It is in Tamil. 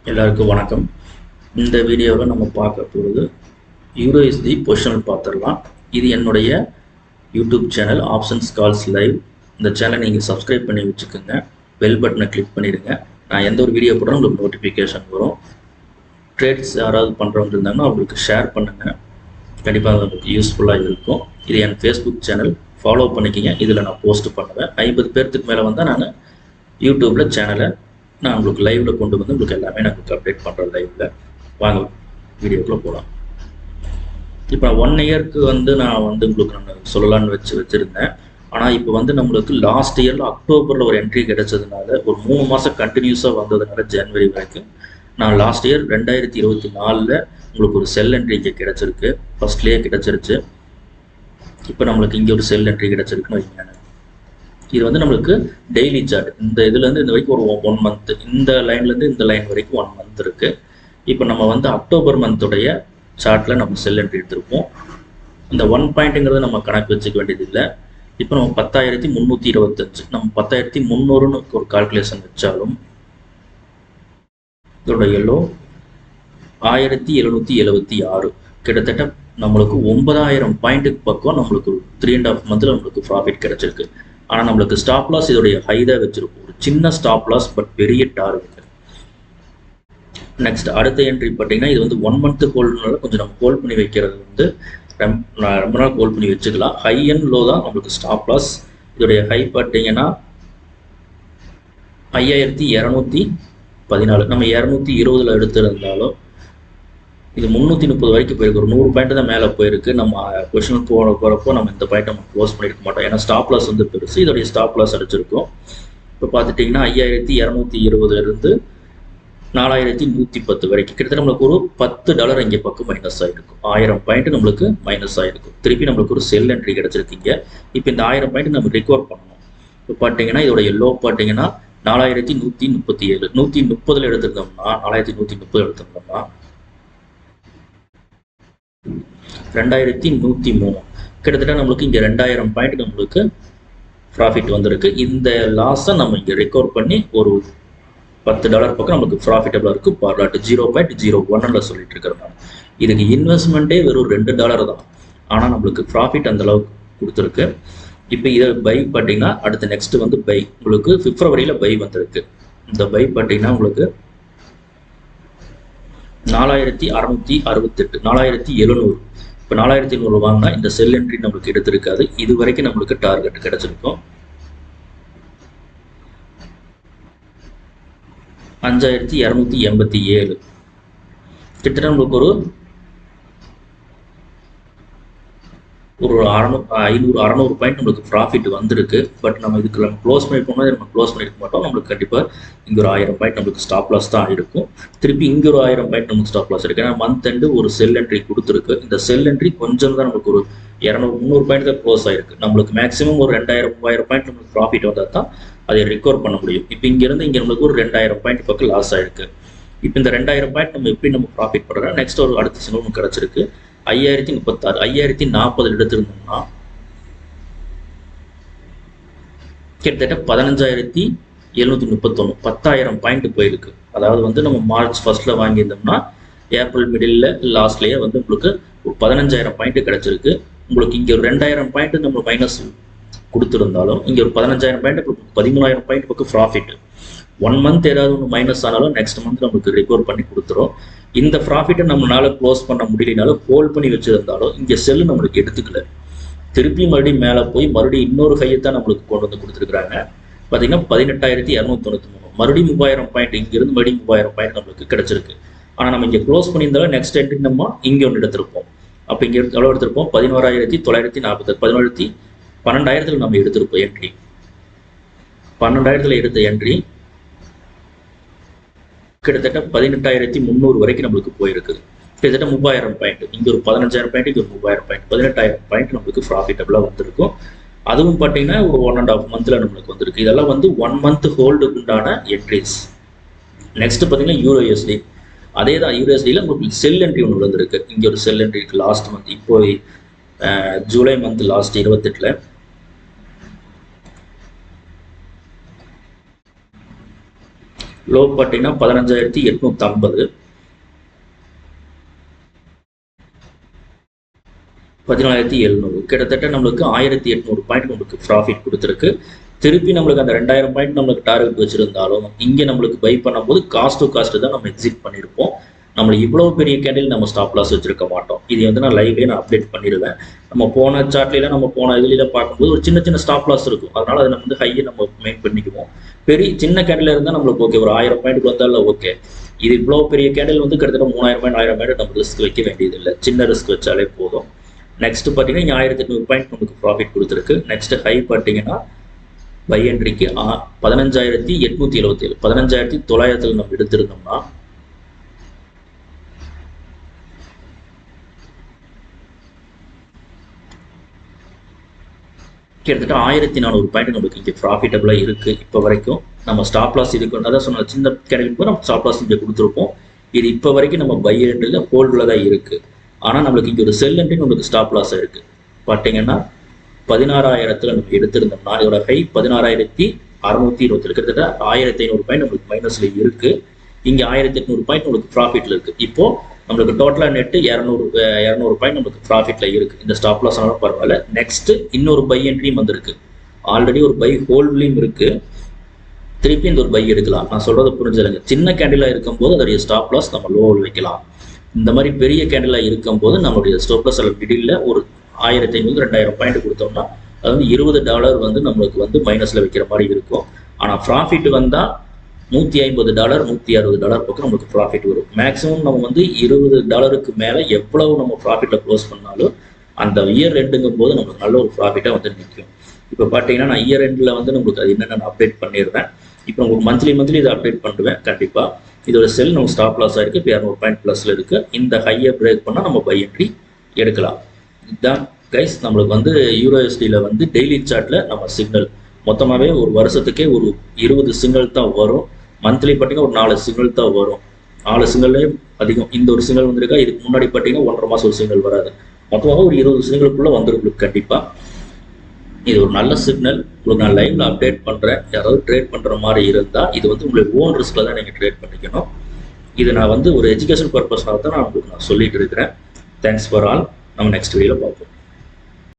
எல்லாருக்கும் வணக்கம். இந்த வீடியோவில் நம்ம பார்க்க போகிறது USD பொசிஷனல் பார்த்துடலாம். இது என்னுடைய YouTube channel options calls live. இந்த சேனலை நீங்கள் சப்ஸ்கிரைப் பண்ணி வச்சுக்கோங்க. பெல் பட்டனை கிளிக் பண்ணிடுங்க. நான் எந்த ஒரு வீடியோ போட்டாலும் உங்களுக்கு நோட்டிஃபிகேஷன் வரும். ட்ரேட்ஸ் யாராவது பண்ணுறவங்க இருந்தாங்கன்னா அவங்களுக்கு ஷேர் பண்ணுங்கள். கண்டிப்பாக உங்களுக்கு யூஸ்ஃபுல்லாக இருக்கும். இது என் ஃபேஸ்புக் சேனல், ஃபாலோ பண்ணிக்கிங்க. இதில் நான் போஸ்ட் பண்ணுவேன். 50 பேர்த்துக்கு மேலே வந்தால் நான் யூடியூப்பில் சேனலை நான் உங்களுக்கு லைவில் கொண்டு வந்து உங்களுக்கு எல்லாமே நான் உங்களுக்கு அப்டேட் பண்ணுறேன் லைவில். வாங்க வீடியோக்குள்ளே போகலாம். இப்போ 1 இயருக்கு நான் உங்களுக்கு நான் சொல்லலான்னு வச்சுருந்தேன். ஆனால் இப்போ நம்மளுக்கு லாஸ்ட் இயரில் அக்டோபரில் ஒரு என்ட்ரி கிடைச்சதுனால ஒரு 3 மாதம் கண்டினியூஸாக வந்ததுனால ஜனவரி வரைக்கும் நான் லாஸ்ட் இயர் 2024 உங்களுக்கு ஒரு செல் என்ட்ரி இங்கே கிடச்சிருக்கு. ஃபர்ஸ்ட்லேயே கிடச்சிருச்சு. இப்போ நம்மளுக்கு இங்கே ஒரு செல் என்ட்ரி கிடச்சிருக்குன்னு வைங்க. இது நம்மளுக்கு டெய்லி சார்ட். இந்த இதுலேருந்து இந்த வரைக்கும் ஒரு 1 மந்த், இந்த லைன்லேருந்து இந்த லைன் வரைக்கும் 1 மந்த் இருக்குது. இப்போ நம்ம அக்டோபர் மந்தோடைய சார்ட்டில் நம்ம செல் என்ட்ரி எடுத்திருப்போம். இந்த 1 பாயிண்ட்டுங்கிறது நம்ம கணக்கு வச்சுக்க வேண்டியதில்லை. இப்போ நம்ம 10,325 நம்ம 10,300ன்னு ஒரு கால்குலேஷன் வச்சாலும் இதோட எல்லோ 1,776 கிட்டத்தட்ட நம்மளுக்கு 9,000 பாயிண்ட்டுக்கு பக்கம் நம்மளுக்கு 3.5 மந்த்தில் நம்மளுக்கு ப்ராஃபிட் கிடைச்சிருக்கு. ஆனால் நம்மளுக்கு ஸ்டாப் லாஸ் இதோடைய ஹை தான் வச்சிருக்கும். ஒரு சின்ன ஸ்டாப் லாஸ், பட் பெரிய டார்கெட். நெக்ஸ்ட் அடுத்த என்ட்ரி பார்த்தீங்கன்னா இது 1 மந்த் ஹோல்டுனால கொஞ்சம் நம்ம ஹோல்ட் பண்ணி வைக்கிறது ரொம்ப நாள் ஹோல்ட் பண்ணி வச்சுக்கலாம். ஹை அண்ட் லோ தான் நம்மளுக்கு ஸ்டாப் லாஸ். இதோடைய ஹை பார்த்தீங்கன்னா 5,214. நம்ம 220 எடுத்திருந்தாலும் இது 330 வரைக்கும் போயிருக்கு. ஒரு 100 பாயிண்ட் தான் மேலே போயிருக்கு. நம்ம பொசிஷன் போகிறப்போ நம்ம இந்த பாயிண்ட் நம்ம க்ளோஸ் பண்ணியிருக்க மாட்டோம். ஏன்னா ஸ்டாப் லாஸ் பெருசு. இதோடைய ஸ்டாப் லாஸ் அடிச்சிருக்கும். இப்போ பார்த்துட்டிங்கன்னா 5,220 இருந்து 4,110 வரைக்கும் கிட்டத்தட்ட நம்மளுக்கு ஒரு $10 இங்கே பக்கம் மைனஸ் ஆகிருக்கும். 1000 பாயிண்ட் நம்மளுக்கு மைனஸ் ஆகிருக்கும். திருப்பி நம்மளுக்கு ஒரு செல் என்ட்ரி கிடச்சிருக்கீங்க. இப்போ இந்த 1000 பாயிண்ட் நம்ம ரிகவர் பண்ணணும். இப்போ பார்த்தீங்கன்னா இதோட எல்லோ பார்த்தீங்கன்னா 4,137. 130 எடுத்திருந்தோம்னா 4,130 எடுத்திருந்தோம்னா 2,103 கிட்டத்தட்ட நம்மளுக்கு இங்கே 2,000 பாயிண்ட் நம்மளுக்கு ப்ராஃபிட் வந்திருக்கு. இந்த லாஸை நம்ம இங்கே ரெக்கவர் பண்ணி ஒரு $10 பக்கம் நம்மளுக்கு ப்ராஃபிட்டபிளாக இருக்குது. பார்லாட்டு 0.01 சொல்லிட்டு இருக்கிறோம். இதுக்கு இன்வெஸ்ட்மெண்ட்டே வெறும் $2 தான். ஆனால் நம்மளுக்கு ப்ராஃபிட் அந்த அளவுக்கு கொடுத்துருக்கு. இப்போ இதை பை பார்த்தீங்கன்னா அடுத்த நெக்ஸ்ட் பை உங்களுக்கு பிப்ரவரியில் பை வந்திருக்கு. இந்த பை பார்த்தீங்கன்னா உங்களுக்கு 4,668 4,700. இப்போ 4,700 வாங்கினா இந்த செல் என்ட்ரி நம்மளுக்கு எடுத்திருக்காது. இது வரைக்கும் நம்மளுக்கு டார்கெட் கிடைச்சிருக்கும். 5,287 கிட்டத்தட்ட நம்மளுக்கு ஒரு 500-600 பாயிண்ட் நம்மளுக்கு ப்ராஃபிட் வந்திருக்கு. பட் நம்ம இதுக்கு நம்ம க்ளோஸ் பண்ணிருக்கோம்னா நம்ம க்ளோஸ் பண்ணிருக்க மாட்டோம். நம்மளுக்கு கண்டிப்பாக இங்கே ஒரு 1000 பாயிண்ட் நம்மளுக்கு ஸ்டாப் லாஸ் தான் இருக்கும். திருப்பி இங்கே ஒரு 1000 பாயிண்ட் நமக்கு ஸ்டாப் லாஸ் இருக்கு. ஏன்னா மந்த் எண்டு ஒரு செல் என்ட்ரி கொடுத்துருக்கு. இந்த செல் என்ட்ரி கொஞ்சம் தான் நம்மளுக்கு ஒரு 200-300 பாயிண்ட் தான் க்ளோஸ் ஆயிருக்கு. நம்மளுக்கு மேக்ஸிமம் ஒரு 2,000-3,000 பாயிண்ட் நம்மளுக்கு ப்ராஃபிட் வந்தால் தான் அதை ரிகவர் பண்ண முடியும். இப்போ இங்கேருந்து இங்கே நம்மளுக்கு ஒரு 2,000 பாயிண்ட் பக்கம் லாஸ் ஆயிருக்கு. இப்போ இந்த 2,000 பாயிண்ட் நம்ம எப்படி நம்ம ப்ராஃபிட் பண்ணுறோம். நெக்ஸ்ட் ஒரு அடுத்த சின்ன கிடச்சிருக்கு 5,036. 5,040 எடுத்திருந்தோம்னா கிட்டத்தட்ட 15,731 10,000 பாயிண்ட் போயிருக்கு. அதாவது நம்ம மார்ச் ஃபர்ஸ்ட்ல வாங்கியிருந்தோம்னா ஏப்ரல் மிடில் லாஸ்ட்லேயே உங்களுக்கு ஒரு 15,000 பாயிண்ட் கிடைச்சிருக்கு. உங்களுக்கு இங்கே ஒரு 2,000 பாயிண்ட் நம்ம மைனஸ் கொடுத்துருந்தாலும் இங்கே ஒரு 15,000 பாயிண்ட் 13,000 பாயிண்ட் பக்கம் ப்ராஃபிட். 1 மந்த் ஏதாவது ஒன்று மைனஸ் ஆனாலும் நெக்ஸ்ட் மந்த் நம்மளுக்கு ரிகவர் பண்ணி கொடுத்துரும். இந்த ப்ராஃபிட்டை நம்மளால க்ளோஸ் பண்ண முடியலனாலும் ஹோல்ட் பண்ணி வச்சிருந்தாலும் இங்கே செல்லு நம்மளுக்கு எடுத்துக்கல. திருப்பி மறுபடியும் மேலே போய் மறுபடியும் இன்னொரு கையத்தான் நம்மளுக்கு கொண்டு கொடுத்துருக்குறாங்க. பார்த்தீங்கன்னா 18,293 மறுபடியும் 3,000 பாயிண்ட் இங்கிருந்து மறுபடியும் 3,000 பாயிண்ட் நம்மளுக்கு கிடைச்சிருக்கு. ஆனால் நம்ம இங்கே க்ளோஸ் பண்ணியிருந்தாலும் நெக்ஸ்ட் என்ட்ரி நம்ம இங்கே ஒன்று எடுத்திருப்போம். அப்போ இங்கே எவ்வளோ எடுத்திருப்போம் 11,940 12,000 நம்ம எடுத்திருப்போம் என்ட்ரி. 12,000 எடுத்த என்ட்ரி கிட்டத்தட்ட 18,300 வரைக்கும் நம்மளுக்கு போயிருக்கு. கிட்டத்தட்ட 3,000 பாயிண்ட். இங்கே ஒரு 15,000 பாயிண்ட், இங்கே ஒரு 3,000 பாயிண்ட், 18,000 பாயிண்ட் நம்மளுக்கு ப்ராஃபிட்டபிளாக வந்திருக்கும். அதுவும் பார்த்தீங்கன்னா ஒரு 1.5 மந்த்தில் நம்மளுக்கு வந்திருக்கு. இதெல்லாம் 1 மந்த் ஹோல்டுக்கு உண்டான என்ட்ரிஸ். நெக்ஸ்ட் பார்த்தீங்கன்னா USD. அதே தான் USDயில் உங்களுக்கு செல் என்ட்ரி ஒன்று வந்திருக்கு. இங்கே ஒரு செல் என்ட்ரி இருக்குது லாஸ்ட் மந்த். இப்போ ஜூலை மந்த் லாஸ்ட் 28ல் லோ பார்த்தீங்கன்னா 15,850, 14,700, கிட்டத்தட்ட நம்மளுக்கு 1,800 பாயிண்ட் நம்மளுக்கு ப்ராஃபிட் கொடுத்துருக்கு. திருப்பி நம்மளுக்கு அந்த 2000 பாயிண்ட் நம்மளுக்கு டார்கெட் வச்சிருந்தாலும் இங்கே நம்மளுக்கு பை பண்ணும்போது காஸ்ட் டு காஸ்ட் தான் நம்ம எக்ஸிட் பண்ணியிருப்போம். நம்மளுக்கு இவ்வளோ பெரிய கேண்டில் நம்ம ஸ்டாப் லாஸ் வச்சிருக்க மாட்டோம். இது வந்து நான் லைவ்லேயே நான் அப்டேட் பண்ணிடுவேன். நம்ம போன சார்ட்ல நம்ம போன இதுல பார்க்கும்போது ஒரு சின்ன சின்ன ஸ்டாப் லாஸ் இருக்கும். அதனால அதை நம்ம வந்து ஹையை நம்ம மெயின் பண்ணிக்குவோம். பெரிய சின்ன கேண்டில் இருந்தால் நம்மளுக்கு ஓகே, ஒரு 1000 பாயிண்ட் வந்தாலும் ஓகே. இது இவ்வளோ பெரிய கேண்டில் வந்து கிட்டத்தட்ட 3000 பாயிண்ட் 1000 பாயிண்ட் நம்ம ரிஸ்க் வைக்க வேண்டியது இல்லை, சின்ன ரிஸ்க் வச்சாலே போதும். நெக்ஸ்ட் பார்த்தீங்கன்னா இங்கே 1800 பாயிண்ட் நமக்கு ப்ராஃபிட் கொடுத்துருக்கு. நெக்ஸ்ட் ஹை பார்த்தீங்கன்னா பை என்ட்ரிக்கு 15,877, 15,900 நம்ம எடுத்திருந்தோம்னா கிட்டத்தட்ட 1,400 பாயிண்ட் நம்மளுக்கு இங்கே ப்ராஃபிட்டபிளாக இருக்குது. இப்போ வரைக்கும் நம்ம ஸ்டாப் லாஸ் இதுக்கு அதான் சொன்ன சின்ன கேட்டகரிக்கு நம்ம ஸ்டாப் லாஸ் இங்கே கொடுத்துருப்போம். இது இப்போ வரைக்கும் நம்ம பை என்ட்ரியில் ஹோல்டில் தான் இருக்குது. ஆனால் நம்மளுக்கு இங்கே ஒரு செல் என்ட்ரி நம்மளுக்கு ஸ்டாப் லாஸ் இருக்குது. பார்த்தீங்கன்னா 16,000 நம்ம எடுத்திருந்தோம்னா இதோட ஹை 16,627, கிட்டத்தட்ட 1,500 பாயிண்ட் நம்மளுக்கு மைனஸில் இருக்குது. இங்கே 1,800 பாயிண்ட் நம்மளுக்கு ப்ராஃபிட்டில் இருக்குது. இப்போது நம்மளுக்கு டோட்டலாக நெட்டு 200 பாயிண்ட் நம்மளுக்கு ப்ராஃபிட்டில் இருக்குது. இந்த ஸ்டாப் லாஸ் ஆனாலும் பரவாயில்ல. நெக்ஸ்ட்டு இன்னொரு பை என்ட்ரியும் வந்திருக்கு. ஆல்ரெடி ஒரு பை ஹோல்ட்லையும் இருக்குது. திருப்பி இந்த ஒரு பை எடுக்கலாம். நான் சொல்கிறத புரிஞ்சுருங்க. சின்ன கேண்டிலாக இருக்கும்போது அதோடைய ஸ்டாப் லாஸ் நம்ம லோவில் வைக்கலாம். இந்த மாதிரி பெரிய கேண்டிலாக இருக்கும்போது நம்மளுடைய ஸ்டாப் லாஸ் மிடில் ஒரு 1,500 2,000 பாயிண்ட் கொடுத்தோம்னா அது வந்து $20 வந்து நம்மளுக்கு வந்து மைனஸில் வைக்கிற மாதிரி இருக்கும். ஆனால் ப்ராஃபிட் வந்தால் $150 $160 பக்கம் நம்மளுக்கு ப்ராஃபிட் வரும். மேக்ஸிமம் நம்ம வந்து $20 மேலே எவ்வளவு நம்ம ப்ராஃபிட்டில் க்ளோஸ் பண்ணாலும் அந்த இயர் எண்டுங்கும் போது நம்மளுக்கு நல்ல ஒரு ப்ராஃபிட்டாக வந்து நிற்கும். இப்போ பார்த்தீங்கன்னா நான் இயர் எண்டில் வந்து நம்மளுக்கு அது என்னென்ன நான் அப்டேட் பண்ணிடுவேன். இப்போ உங்களுக்கு மந்த்லி இதை அப்டேட் பண்ணுவேன் கண்டிப்பாக. இதோட செல் நம்ம ஸ்டாப் லாஸ் ஆகிருக்கு. இப்போ 200 பாயிண்ட் ப்ளஸில் இருக்குது. இந்த ஹையை பிரேக் பண்ணால் நம்ம பை என்ட்ரி எடுக்கலாம். இதுதான் கைஸ் நம்மளுக்கு வந்து யூரோஎஸ்டியில் வந்து டெய்லி சார்ட்டில் நம்ம சிக்னல் மொத்தமாகவே ஒரு வருஷத்துக்கே ஒரு 20 சிக்னல் தான் வரும். மந்த்லி பார்த்தீங்கன்னா ஒரு 4 சிக்னல் தான் வரும். 4 சிக்னல்லே அதிகம். இந்த ஒரு சிக்னல் வந்திருக்கா, இதுக்கு முன்னாடி பார்த்தீங்கன்னா 1.5 மாதம் ஒரு சிக்னல் வராது. மொத்தமாக ஒரு 20 சிக்னலுக்குள்ளே வந்துருக்கு கண்டிப்பாக. இது ஒரு நல்ல சிக்னல். உங்களுக்கு நான் லைவ்ல அப்டேட் பண்ணுறேன். யாராவது ட்ரேட் பண்ணுற மாதிரி இருந்தால் இது வந்து உங்களுக்கு ஓன் ரிஸ்கில் தான் நீங்கள் ட்ரேட் பண்ணிக்கணும். இது நான் வந்து ஒரு எஜுகேஷன் பர்பஸ்னால தான் நான் உங்களுக்கு சொல்லிட்டு இருக்கிறேன். Thanks for all. நம்ம நெக்ஸ்ட் வீடியோவில் பார்ப்போம்.